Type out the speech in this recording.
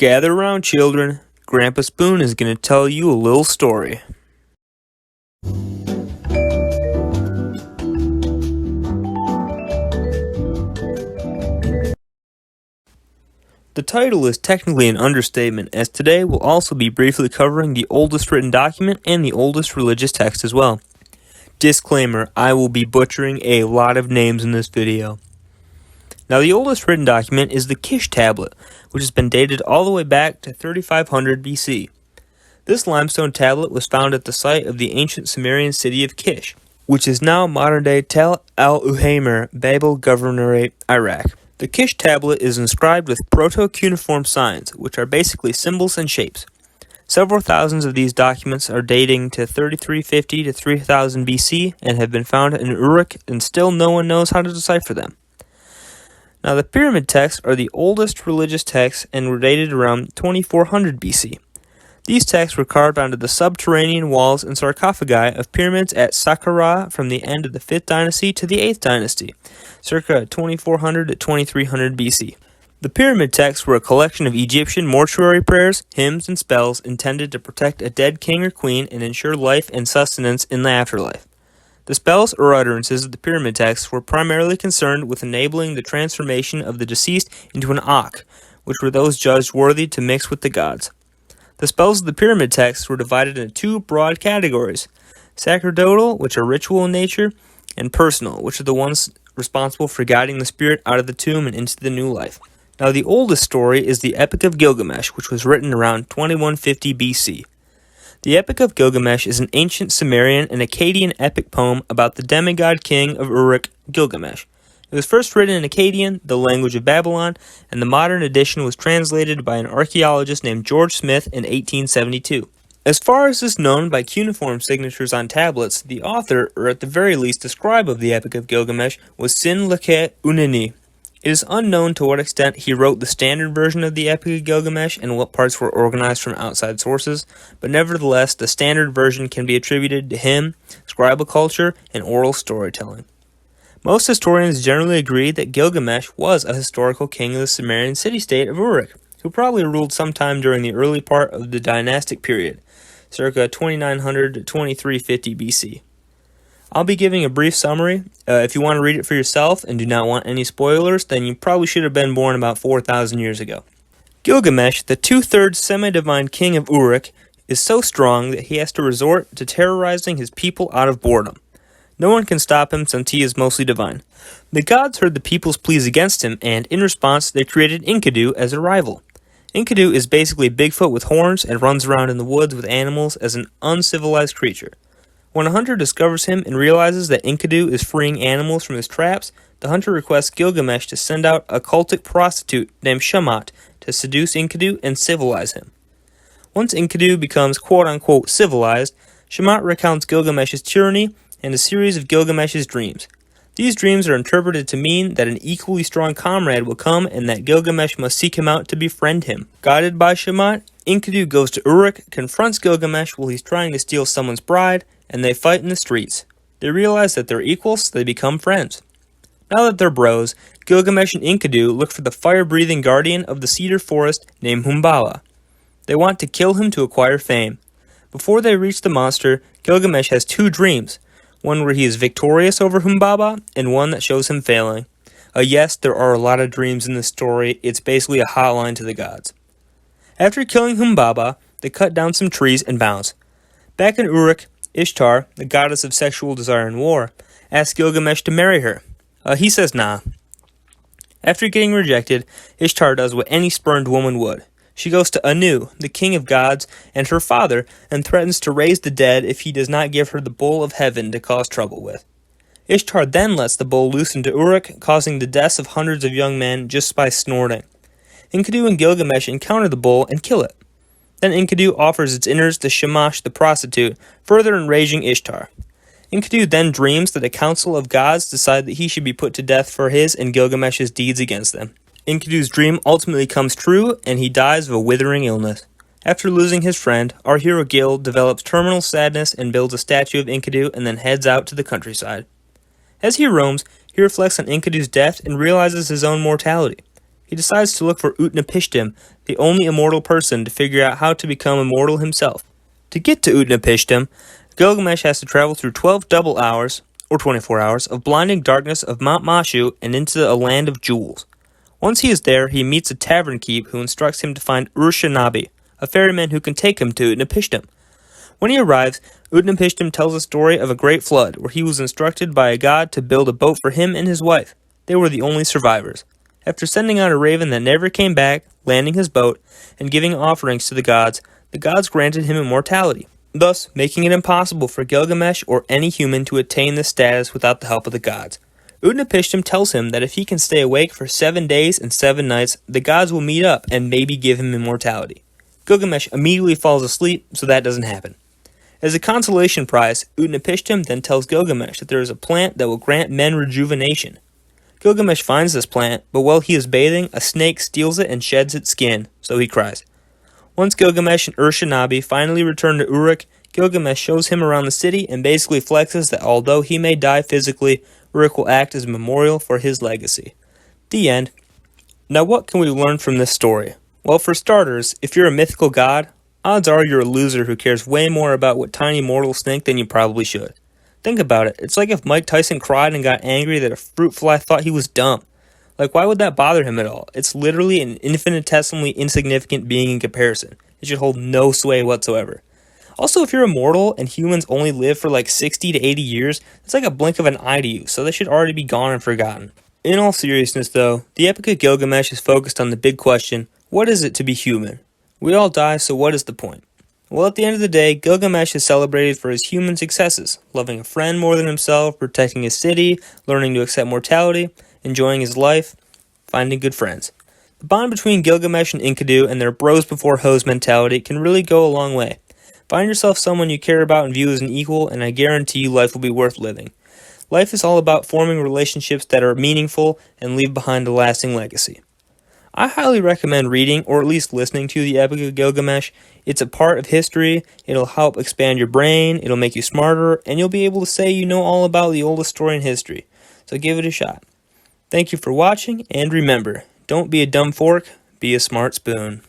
Gather around, children. Grandpa Spoon is going to tell you a little story. The title is technically an understatement, as today we'll also be briefly covering the oldest written document and the oldest religious text as well. Disclaimer, I will be butchering a lot of names in this video. Now, the oldest written document is the Kish tablet, which has been dated all the way back to 3500 BC. This limestone tablet was found at the site of the ancient Sumerian city of Kish, which is now modern-day Tel al-Uhaymar, Babel Governorate, Iraq. The Kish tablet is inscribed with proto-cuneiform signs, which are basically symbols and shapes. Several thousands of these documents are dating to 3350 to 3000 BC and have been found in Uruk, and still no one knows how to decipher them. Now, the pyramid texts are the oldest religious texts and were dated around 2400 BC. These texts were carved onto the subterranean walls and sarcophagi of pyramids at Saqqara from the end of the 5th dynasty to the 8th dynasty, circa 2400 to 2300 BC. The pyramid texts were a collection of Egyptian mortuary prayers, hymns, and spells intended to protect a dead king or queen and ensure life and sustenance in the afterlife. The spells or utterances of the pyramid texts were primarily concerned with enabling the transformation of the deceased into an Akh, which were those judged worthy to mix with the gods. The spells of the pyramid texts were divided into two broad categories: sacerdotal, which are ritual in nature, and personal, which are the ones responsible for guiding the spirit out of the tomb and into the new life. Now, the oldest story is the Epic of Gilgamesh, which was written around 2150 BC. The Epic of Gilgamesh is an ancient Sumerian and Akkadian epic poem about the demigod king of Uruk, Gilgamesh. It was first written in Akkadian, the language of Babylon, and the modern edition was translated by an archaeologist named George Smith in 1872. As far as is known by cuneiform signatures on tablets, the author, or at the very least the scribe of the Epic of Gilgamesh, was Sin-Lake-Uneni. It is unknown to what extent he wrote the standard version of the Epic of Gilgamesh and what parts were organized from outside sources, but nevertheless, the standard version can be attributed to him, scribal culture, and oral storytelling. Most historians generally agree that Gilgamesh was a historical king of the Sumerian city-state of Uruk, who probably ruled sometime during the early part of the dynastic period, circa 2900 to 2350 BC. I'll be giving a brief summary. If you want to read it for yourself and do not want any spoilers, then you probably should have been born about 4,000 years ago. Gilgamesh, the two-thirds semi-divine king of Uruk, is so strong that he has to resort to terrorizing his people out of boredom. No one can stop him since he is mostly divine. The gods heard the people's pleas against him, and in response, they created Enkidu as a rival. Enkidu is basically Bigfoot with horns and runs around in the woods with animals as an uncivilized creature. When a hunter discovers him and realizes that Enkidu is freeing animals from his traps, the hunter requests Gilgamesh to send out a cultic prostitute named Shamat to seduce Enkidu and civilize him. Once Enkidu becomes quote-unquote civilized, Shamat recounts Gilgamesh's tyranny and a series of Gilgamesh's dreams. These dreams are interpreted to mean that an equally strong comrade will come and that Gilgamesh must seek him out to befriend him. Guided by Shamat, Enkidu goes to Uruk, confronts Gilgamesh while he's trying to steal someone's bride, and they fight in the streets. They realize that they're equals, so they become friends. Now that they're bros, Gilgamesh and Enkidu look for the fire-breathing guardian of the cedar forest named Humbaba. They want to kill him to acquire fame. Before they reach the monster, Gilgamesh has two dreams, one where he is victorious over Humbaba, and one that shows him failing. Yes, there are a lot of dreams in this story. It's basically a hotline to the gods. After killing Humbaba, they cut down some trees and bounce. Back in Uruk, Ishtar, the goddess of sexual desire and war, asks Gilgamesh to marry her. He says nah. After getting rejected, Ishtar does what any spurned woman would. She goes to Anu, the king of gods, and her father, and threatens to raise the dead if he does not give her the bowl of heaven to cause trouble with. Ishtar then lets the bowl loose into Uruk, causing the deaths of hundreds of young men just by snorting. Enkidu and Gilgamesh encounter the bull and kill it. Then Enkidu offers its innards to Shamash the prostitute, further enraging Ishtar. Enkidu then dreams that a council of gods decide that he should be put to death for his and Gilgamesh's deeds against them. Enkidu's dream ultimately comes true, and he dies of a withering illness. After losing his friend, our hero Gil develops terminal sadness and builds a statue of Enkidu and then heads out to the countryside. As he roams, he reflects on Enkidu's death and realizes his own mortality. He decides to look for Utnapishtim, the only immortal person to figure out how to become immortal himself. To get to Utnapishtim, Gilgamesh has to travel through 12 double hours, or 24 hours, of blinding darkness of Mount Mashu and into a land of jewels. Once he is there, he meets a tavern keep who instructs him to find Urshanabi, a ferryman who can take him to Utnapishtim. When he arrives, Utnapishtim tells a story of a great flood where he was instructed by a god to build a boat for him and his wife. They were the only survivors. After sending out a raven that never came back, landing his boat, and giving offerings to the gods granted him immortality, thus making it impossible for Gilgamesh or any human to attain this status without the help of the gods. Utnapishtim tells him that if he can stay awake for 7 days and 7 nights, the gods will meet up and maybe give him immortality. Gilgamesh immediately falls asleep, so that doesn't happen. As a consolation prize, Utnapishtim then tells Gilgamesh that there is a plant that will grant men rejuvenation. Gilgamesh finds this plant, but while he is bathing, a snake steals it and sheds its skin, so he cries. Once Gilgamesh and Urshanabi finally return to Uruk, Gilgamesh shows him around the city and basically flexes that although he may die physically, Uruk will act as a memorial for his legacy. The end. Now what can we learn from this story? Well, for starters, if you're a mythical god, odds are you're a loser who cares way more about what tiny mortals think than you probably should. Think about it. It's like if Mike Tyson cried and got angry that a fruit fly thought he was dumb. Like, why would that bother him at all? It's literally an infinitesimally insignificant being in comparison. It should hold no sway whatsoever. Also, if you're immortal and humans only live for like 60 to 80 years, it's like a blink of an eye to you, so they should already be gone and forgotten. In all seriousness though, the Epic of Gilgamesh is focused on the big question, what is it to be human? We all die, so what is the point? Well, at the end of the day, Gilgamesh is celebrated for his human successes, loving a friend more than himself, protecting his city, learning to accept mortality, enjoying his life, finding good friends. The bond between Gilgamesh and Enkidu and their bros before hoes mentality can really go a long way. Find yourself someone you care about and view as an equal, and I guarantee you life will be worth living. Life is all about forming relationships that are meaningful and leave behind a lasting legacy. I highly recommend reading, or at least listening to, the Epic of Gilgamesh. It's a part of history, it'll help expand your brain, it'll make you smarter, and you'll be able to say you know all about the oldest story in history. So give it a shot. Thank you for watching, and remember, don't be a dumb fork, be a smart spoon.